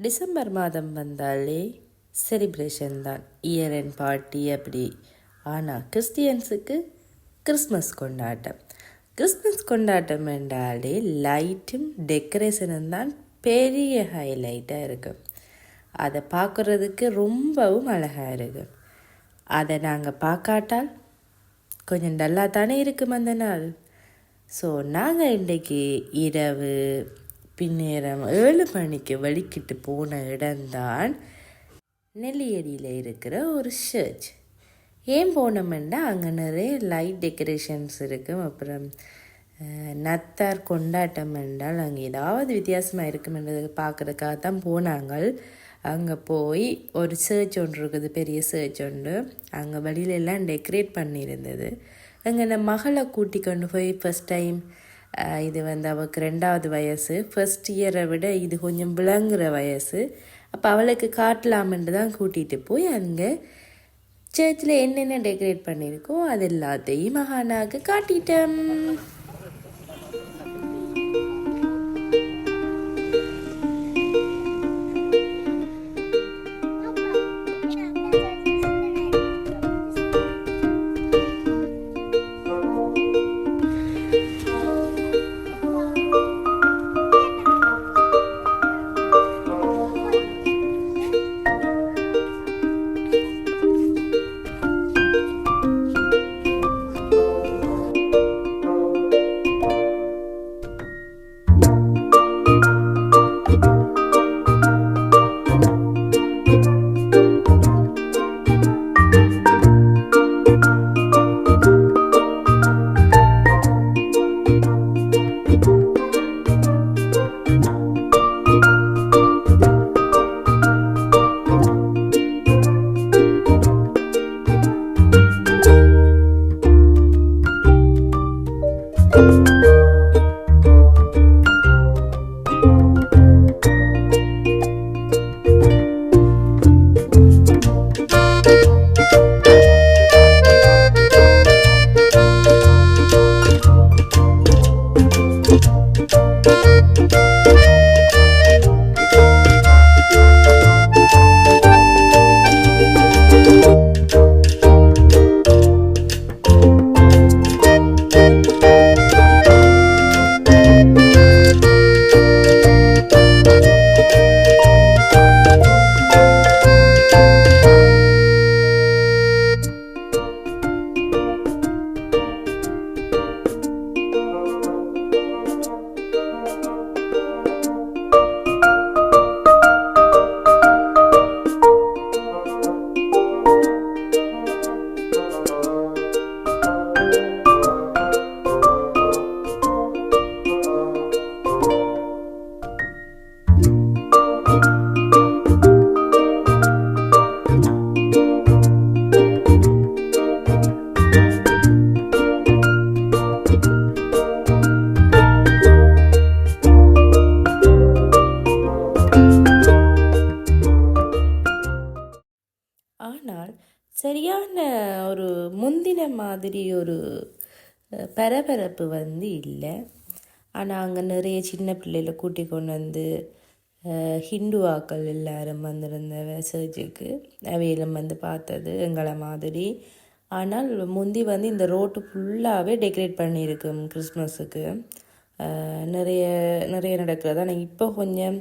December மாதம் வந்தாலே celebration தான், இயர் அண்ட் பார்ட்டி அப்படி. ஆனால் கிறிஸ்டியன்ஸுக்கு கிறிஸ்மஸ் கொண்டாட்டம். கிறிஸ்மஸ் கொண்டாட்டம் என்றாலே லைட்டும் டெக்கரேஷனும் தான் பெரிய ஹைலைட்டாக இருக்கும். அதை பார்க்குறதுக்கு ரொம்பவும் அழகாக இருக்கும். அதை நாங்கள் பார்க்காட்டால் கொஞ்சம் டல்லாக தானே இருக்கும் அந்த நாள். ஸோ நாங்கள் இன்றைக்கு இரவு பின்னேரம் 7 மணிக்கு வலிக்கிட்டு போன இடம்தான் நெல்லியடியில் இருக்கிற ஒரு சர்ச். ஏன் போனோம்னா அங்கே நிறைய லைட் டெக்கரேஷன்ஸ் இருக்கும். அப்புறம் நத்தார் கொண்டாட்டம் என்றால் அங்கே ஏதாவது வித்தியாசமாக இருக்குமென்றதை பார்க்குறதுக்காக தான் போனாங்க. அங்கே போய் ஒரு சர்ச் ஒன்று இருக்குது, பெரிய சர்ச் ஒன்று. அங்கே வழியிலெல்லாம் டெக்கரேட் பண்ணியிருந்தது. அங்கே என் மகளை கூட்டி கொண்டு போய் ஃபஸ்ட் டைம், இது அவளுக்கு 2வது வயசு, ஃபர்ஸ்ட் இயரை விட இது கொஞ்சம் விளங்குற வயசு. அப்போ அவளுக்கு காட்டலாமென்று தான் கூட்டிகிட்டு போய் அங்கே சர்ச்சில் என்னென்ன டெக்கரேட் பண்ணியிருக்கோ அது எல்லாத்தையும் மகானாவுக்கு காட்டிட்டேன். ஆனால் சரியான ஒரு முந்தின மாதிரி ஒரு பரபரப்பு இல்லை. ஆனால் அங்கே நிறைய சின்ன பிள்ளைகளை கூட்டி கொண்டு வந்து ஹிந்துவாக்கள் எல்லாரும் வந்திருந்த சர்ச்சுக்கு அவையிலும் பார்த்தது எங்களை மாதிரி. ஆனால் முந்தி இந்த ரோட்டு ஃபுல்லாகவே டெக்கரேட் பண்ணியிருக்கும் கிறிஸ்மஸுக்கு. நிறைய நிறைய நடக்கிறது. ஆனால் இப்போ கொஞ்சம்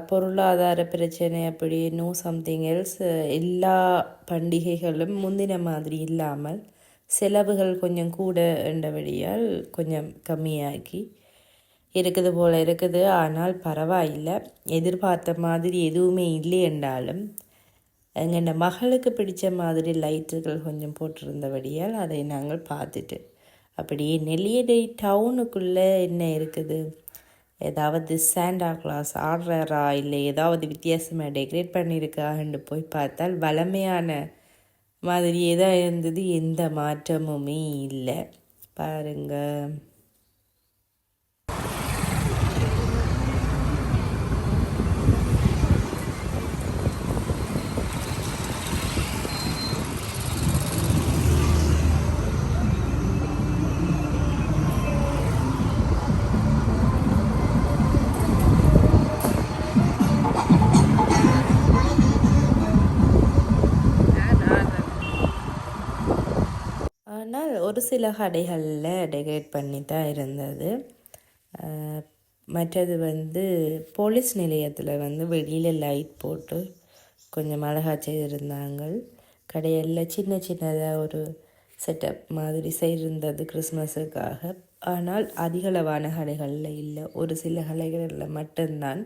பொருளாதார பிரச்சனை அப்படி நோ சம்திங் எல்ஸ், எல்லா பண்டிகைகளும் முந்தின மாதிரி இல்லாமல் செலவுகள் கொஞ்சம் கூட என்றபடியால் கொஞ்சம் கம்மியாக்கி இருக்குது போல் இருக்குது. ஆனால் பரவாயில்லை, எதிர்பார்த்த மாதிரி எதுவுமே இல்லை என்றாலும் எங்கள் மகளுக்கு பிடித்த மாதிரி லைட்டுகள் கொஞ்சம் போட்டிருந்தபடியால் அதை நாங்கள் பார்த்துட்டு அப்படியே நெல்லியடி டவுனுக்குள்ளே என்ன இருக்குது, ஏதாவது சாண்டா கிளாஸ் ஆடுறாரா இல்லை ஏதாவது வித்தியாசமாக டெக்கரேட் பண்ணியிருக்கான்னு போய் பார்த்தால் வளமையான மாதிரியே தான் இருந்தது. எந்த மாற்றமுமே இல்லை. பாருங்கள். ஆனால் ஒரு சில கடைகளில் டெக்கரேட் பண்ணி தான் இருந்தது. மற்றது வந்து போலீஸ் நிலையத்தில் வந்து வெளியில் லைட் போட்டு கொஞ்சம் அழகாக செய்திருந்தாங்க. கடையில் சின்ன சின்னதாக ஒரு செட்டப் மாதிரி செய்திருந்தது கிறிஸ்மஸுக்காக. ஆனால் அதிகளவான கடைகளில் இல்லை, ஒரு சில கடைகளில் மட்டும்தான்.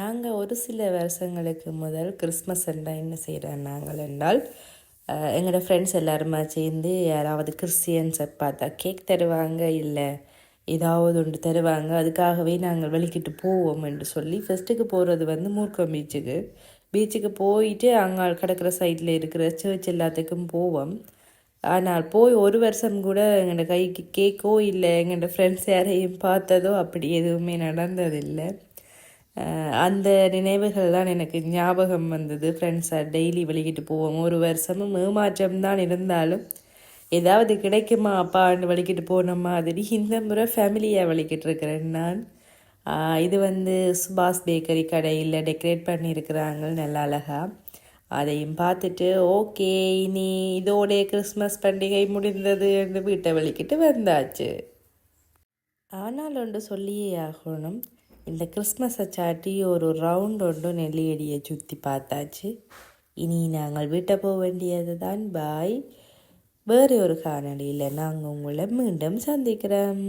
நாங்கள் ஒரு சில வருஷங்களுக்கு முதல் கிறிஸ்மஸ் என்றால் என்ன செய்கிறோம் நாங்கள் என்றால், எங்களோட ஃப்ரெண்ட்ஸ் எல்லாருமா சேர்ந்து யாராவது கிறிஸ்டியன்ஸை பார்த்தா கேக் தருவாங்க, இல்லை ஏதாவது ஒன்று தருவாங்க, அதுக்காகவே நாங்கள் வெளிக்கிட்டு போவோம் என்று சொல்லி ஃபஸ்ட்டுக்கு போகிறது வந்து மூர்க்கம் பீச்சுக்கு போயிட்டு அங்கே கிடக்கிற சைடில் இருக்கிற சர்ச் எல்லாத்துக்கும் போவோம். ஆனால் போய் ஒரு வருஷம் கூட எங்களோட கைக்கு கேக்கோ இல்லை எங்களோட ஃப்ரெண்ட்ஸ் யாரையும் பார்த்ததோ அப்படி எதுவுமே நடந்ததில்லை. அந்த நினைவுகள்லாம் எனக்கு ஞாபகம் வந்தது. ஃப்ரெண்ட்ஸாக டெய்லி வெளிக்கிட்டு போவோம். ஒரு வருஷமும் ஏமாற்றம் தான் இருந்தாலும் ஏதாவது கிடைக்குமா அப்பான்னு வலிக்கிட்டு போன மாதிரி இந்த முறை ஃபேமிலியாக வலிக்கிட்டு இருக்கிறேன் நான். இது வந்து சுபாஷ் பேக்கரி கடையில் டெக்கரேட் பண்ணியிருக்கிறாங்க நல்லா அழகாக. அதையும் பார்த்துட்டு ஓகே இனி இதோடைய கிறிஸ்மஸ் பண்டிகை முடிந்தது என்று வீட்டை வலிக்கிட்டு வந்தாச்சு. ஆனால் ஒன்று சொல்லியே ஆகணும், இந்த கிறிஸ்மஸை சாட்டி ஒரு ரவுண்ட் ஒன்று நெல்லியடியை சுற்றி பார்த்தாச்சு. இனி நாங்கள் வீட்டை போக வேண்டியது தான். பாய். வேறு ஒரு காணொளியில் நாங்கள் உங்களை மீண்டும் சந்திக்கிறோம்.